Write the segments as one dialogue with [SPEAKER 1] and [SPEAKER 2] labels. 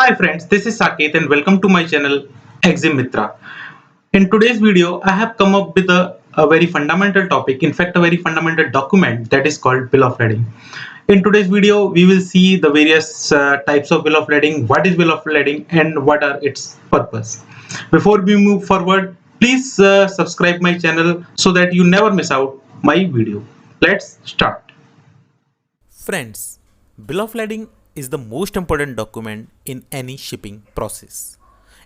[SPEAKER 1] Hi friends, this is Saket and welcome to my channel Exim Mitra. In today's video, I have come up with a very fundamental topic, in fact a very fundamental document that is called Bill of Lading. In today's video, we will see the various types of Bill of Lading, what is Bill of Lading and what are its purpose. Before we move forward, please subscribe my channel so that you never miss out my video. Let's start.
[SPEAKER 2] Friends, bill of lading is the most important document in any shipping process.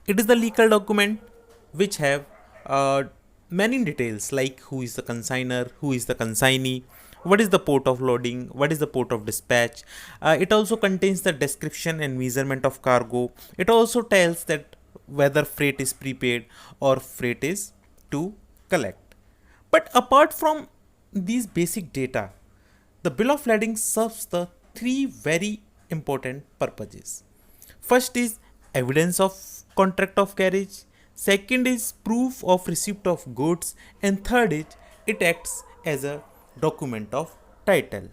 [SPEAKER 2] It is the legal document which have many details like who is the consigner, who is the consignee, what is the port of loading, what is the port of dispatch. It also contains the description and measurement of cargo. It also tells that whether freight is prepaid or freight is to collect. But apart from these basic data, the bill of lading serves the three very important purposes. First is evidence of contract of carriage, second is proof of receipt of goods, and third is it acts as a document of title.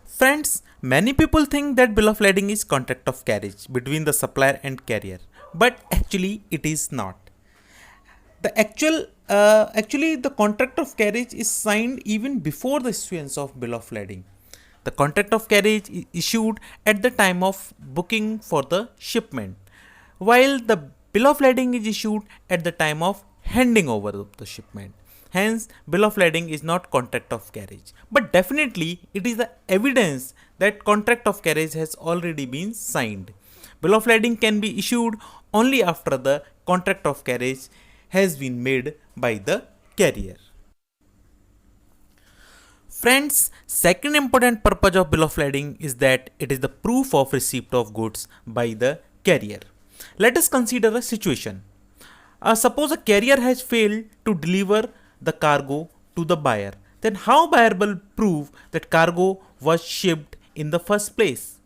[SPEAKER 2] Friends, many people think that bill of lading is contract of carriage between the supplier and carrier, but actually it is not. Actually the contract of carriage is signed even before the issuance of bill of lading. The contract of carriage is issued at the time of booking for the shipment, while the bill of lading is issued at the time of handing over the shipment. Hence, bill of lading is not contract of carriage, but definitely it is the evidence that contract of carriage has already been signed. Bill of lading can be issued only after the contract of carriage has been made by the carrier. Friends, second important purpose of bill of lading is that it is the proof of receipt of goods by the carrier. Let us consider a situation. Suppose a carrier has failed to deliver the cargo to the buyer. Then how buyer will prove that cargo was shipped in the first place?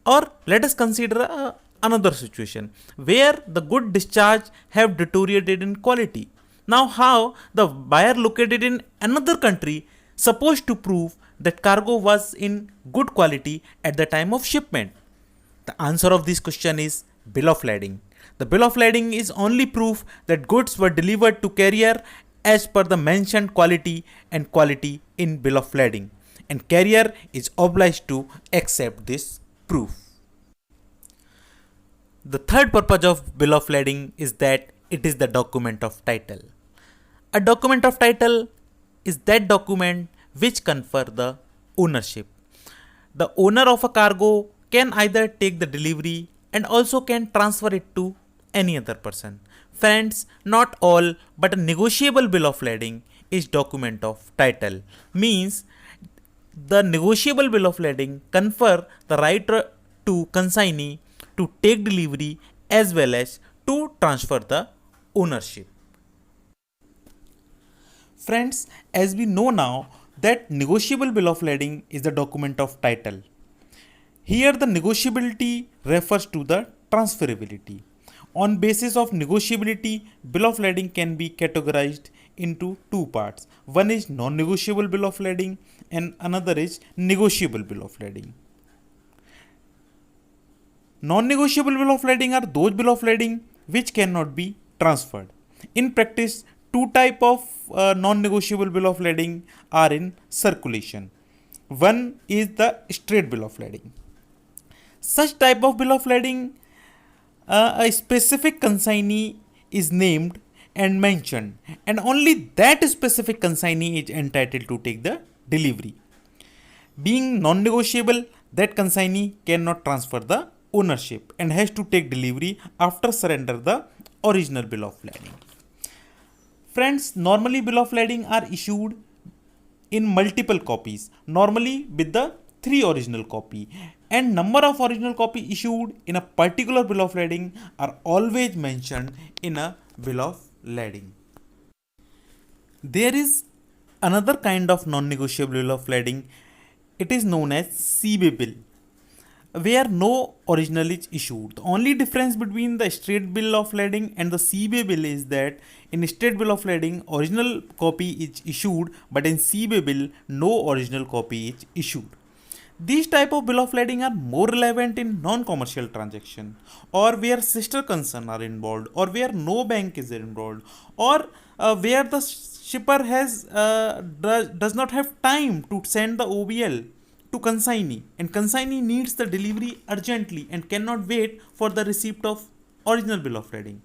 [SPEAKER 2] Or let us consider another situation where the good discharge have deteriorated in quality. Now how the buyer located in another country supposed to prove that cargo was in good quality at the time of shipment? The answer of this question is bill of lading. The bill of lading is only proof that goods were delivered to carrier as per the mentioned quality and quality in bill of lading, and carrier is obliged to accept this proof. The third purpose of bill of lading is that it is the document of title. A document of title is that document which confer the ownership. The owner of a cargo can either take the delivery and also can transfer it to any other person. Friends, not all but a negotiable bill of lading is document of title. Means the negotiable bill of lading confer the right to consignee to take delivery as well as to transfer the ownership. Friends, as we know now that negotiable bill of lading is the document of title. Here the negotiability refers to the transferability. On basis of negotiability, bill of lading can be categorized into two parts. One is non-negotiable bill of lading and another is negotiable bill of lading. Non-negotiable bill of lading are those bill of lading which cannot be transferred. In practice, two type of non-negotiable bill of lading are in circulation. One is the straight bill of lading. Such type of bill of lading, a specific consignee is named and mentioned, and only that specific consignee is entitled to take the delivery. Being non-negotiable, that consignee cannot transfer the ownership and has to take delivery after surrender the original bill of lading. Friends, normally bill of lading are issued in multiple copies, normally with the 3 original copy, and number of original copy issued in a particular bill of lading are always mentioned in a bill of lading. There is another kind of non-negotiable bill of lading. It is known as CB bill, where no original is issued. The only difference between the straight bill of lading and the CB bill is that in straight bill of lading, original copy is issued, but in CB bill, no original copy is issued. These type of bill of lading are more relevant in non-commercial transaction, or where sister concern are involved, or where no bank is involved, or where the shipper does not have time to send the OBL to consignee, and consignee needs the delivery urgently and cannot wait for the receipt of original bill of lading.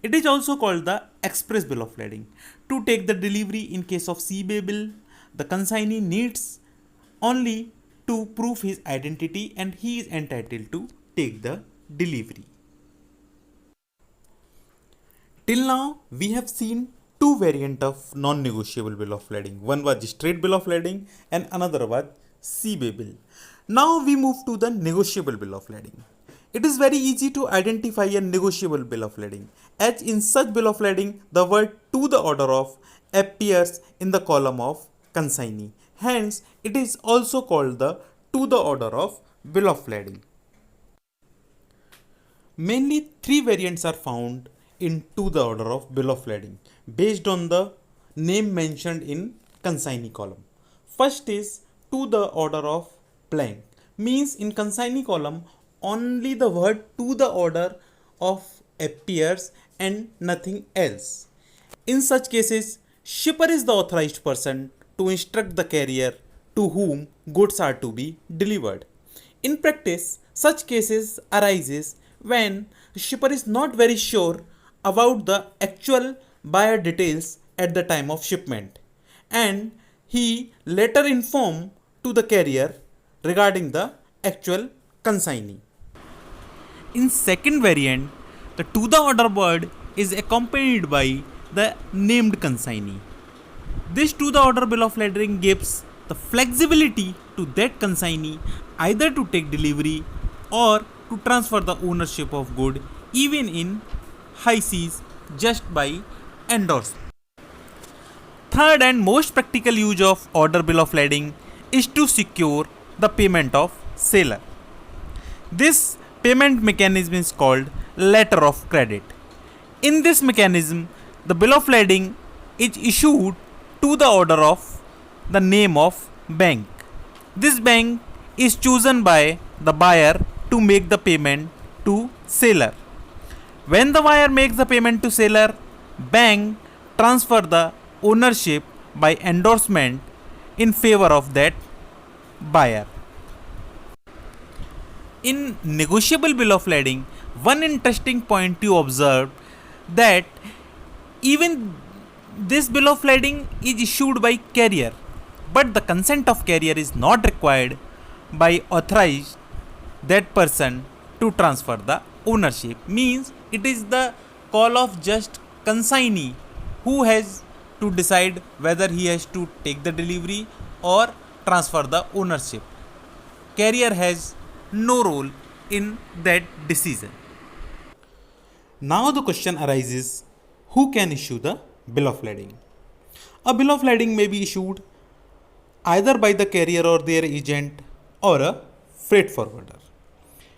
[SPEAKER 2] It is also called the express bill of lading. To take the delivery in case of CBA bill, the consignee needs only to prove his identity and he is entitled to take the delivery. Till now, we have seen two variants of non-negotiable bill of lading. One was straight bill of lading and another was CBA bill. Now we move to the negotiable bill of lading. It is very easy to identify a negotiable bill of lading, as in such bill of lading, the word to the order of appears in the column of consignee. Hence, it is also called the to the order of bill of lading. Mainly three variants are found in to the order of bill of lading based on the name mentioned in consignee column. First is to the order of blank, means in consignee column only the word to the order of appears and nothing else. In such cases, shipper is the authorized person to instruct the carrier to whom goods are to be delivered. In practice, such cases arises when shipper is not very sure about the actual buyer details at the time of shipment, and he later inform to the carrier regarding the actual consignee. In second variant, the to the order word is accompanied by the named consignee. This to the order bill of lading gives the flexibility to that consignee either to take delivery or to transfer the ownership of good even in high seas just by endorsement. Third and most practical use of order bill of lading is to secure the payment of seller. This payment mechanism is called letter of credit. In this mechanism, the bill of lading is issued to the order of the name of bank. This bank is chosen by the buyer to make the payment to seller. When the buyer makes the payment to seller, bank transfer the ownership by endorsement in favor of that buyer. In negotiable bill of lading, one interesting point to observe that even this bill of lading is issued by carrier, but the consent of carrier is not required by authorized that person to transfer the ownership. Means it is the call of just consignee who has to decide whether he has to take the delivery or transfer the ownership. Carrier has no role in that decision. Now the question arises, who can issue the bill of lading? A bill of lading may be issued either by the carrier or their agent or a freight forwarder.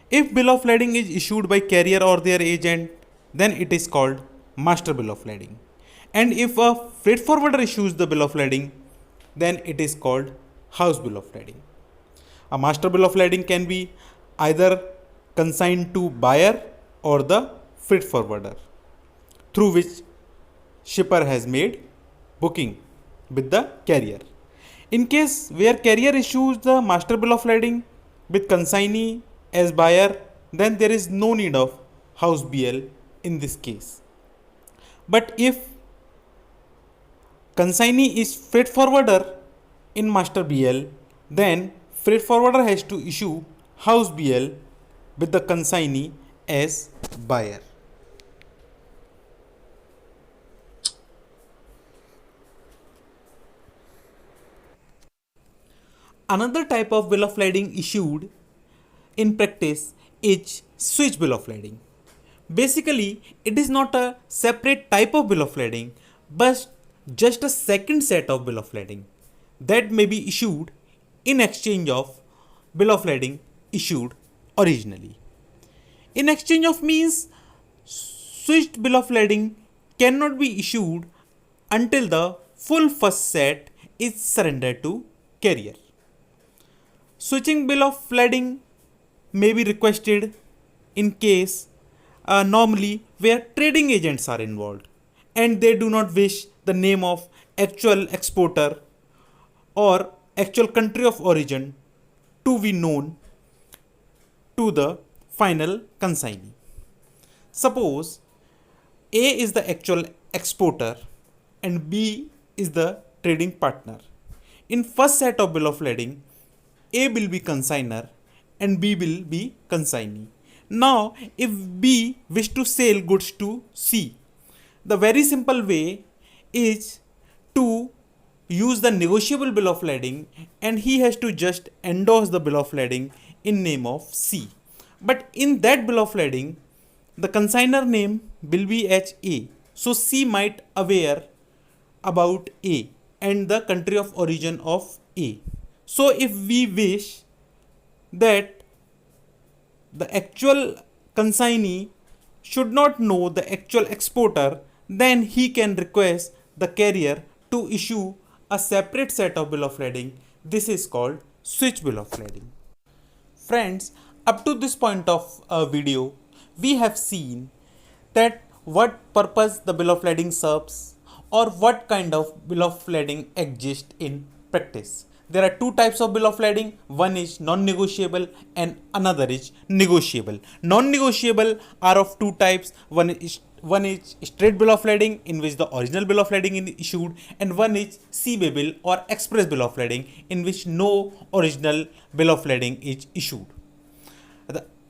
[SPEAKER 2] If bill of lading is issued by carrier or their agent, then it is called master bill of lading. And if a freight forwarder issues the bill of lading, then it is called house bill of lading. A master bill of lading can be either consigned to buyer or the freight forwarder, through which shipper has made booking with the carrier. In case where carrier issues the master bill of lading with consignee as buyer, then there is no need of house BL in this case. But if consignee is freight forwarder in master BL, then freight forwarder has to issue house BL with the consignee as buyer. Another type of bill of lading issued in practice is switch bill of lading. Basically, it is not a separate type of bill of lading, but just a second set of bill of lading that may be issued in exchange of bill of lading issued originally. In exchange of means, switched bill of lading cannot be issued until the full first set is surrendered to carrier. Switching bill of lading may be requested in case normally where trading agents are involved and they do not wish the name of actual exporter or actual country of origin to be known to the final consignee. Suppose A is the actual exporter and B is the trading partner. In first set of bill of lading, A will be consignor and B will be consignee. Now, if B wish to sell goods to C, the very simple way is to use the negotiable bill of lading and he has to just endorse the bill of lading in name of C. But in that bill of lading, the consignor name will be as A. So C might aware about A and the country of origin of A. So if we wish that the actual consignee should not know the actual exporter, then he can request the carrier to issue a separate set of bill of lading. This is called switch bill of lading. Friends, up to this point of video, we have seen that what purpose the bill of lading serves or what kind of bill of lading exists in practice. There are two types of bill of lading. One is non-negotiable and another is negotiable. Non-negotiable are of two types. One is straight bill of lading in which the original bill of lading is issued, and one is CB bill or express bill of lading in which no original bill of lading is issued.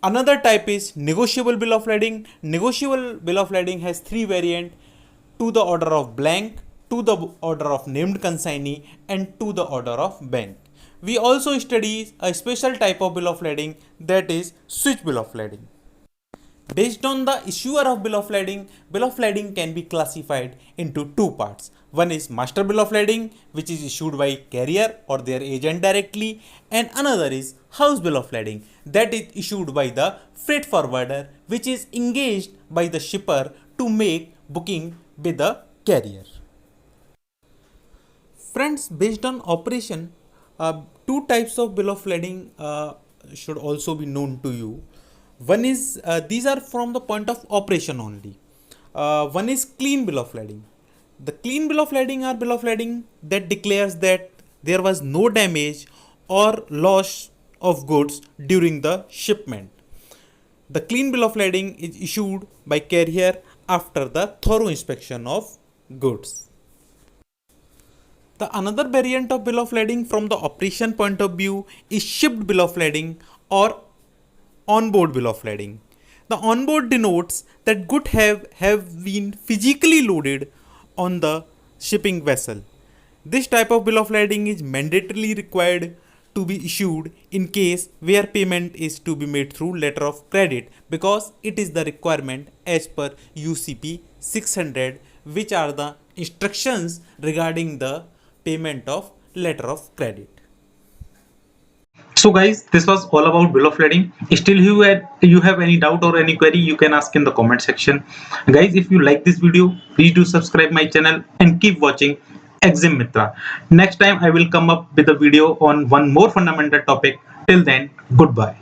[SPEAKER 2] Another type is negotiable bill of lading. Negotiable bill of lading has three variants: to the order of blank, to the order of named consignee, and to the order of bank. We also study a special type of bill of lading, that is switch bill of lading. Based on the issuer of bill of lading can be classified into two parts. One is master bill of lading, which is issued by carrier or their agent directly, and another is house bill of lading, that is issued by the freight forwarder, which is engaged by the shipper to make booking with the carrier. Friends, based on operation, two types of bill of lading should also be known to you. One is, these are from the point of operation only. One is clean bill of lading. The clean bill of lading are bill of lading that declares that there was no damage or loss of goods during the shipment. The clean bill of lading is issued by carrier after the thorough inspection of goods. The another variant of bill of lading from the operation point of view is shipped bill of lading or onboard bill of lading. The onboard denotes that goods have been physically loaded on the shipping vessel. This type of bill of lading is mandatorily required to be issued in case where payment is to be made through letter of credit, because it is the requirement as per UCP 600, which are the instructions regarding the payment of letter of credit.
[SPEAKER 1] So guys, this was all about bill of lading. Still you have any doubt or any query, you can ask in the comment section. Guys, if you like this video, please do subscribe my channel and keep watching Exim Mitra. Next time I will come up with a video on one more fundamental topic. Till then, goodbye.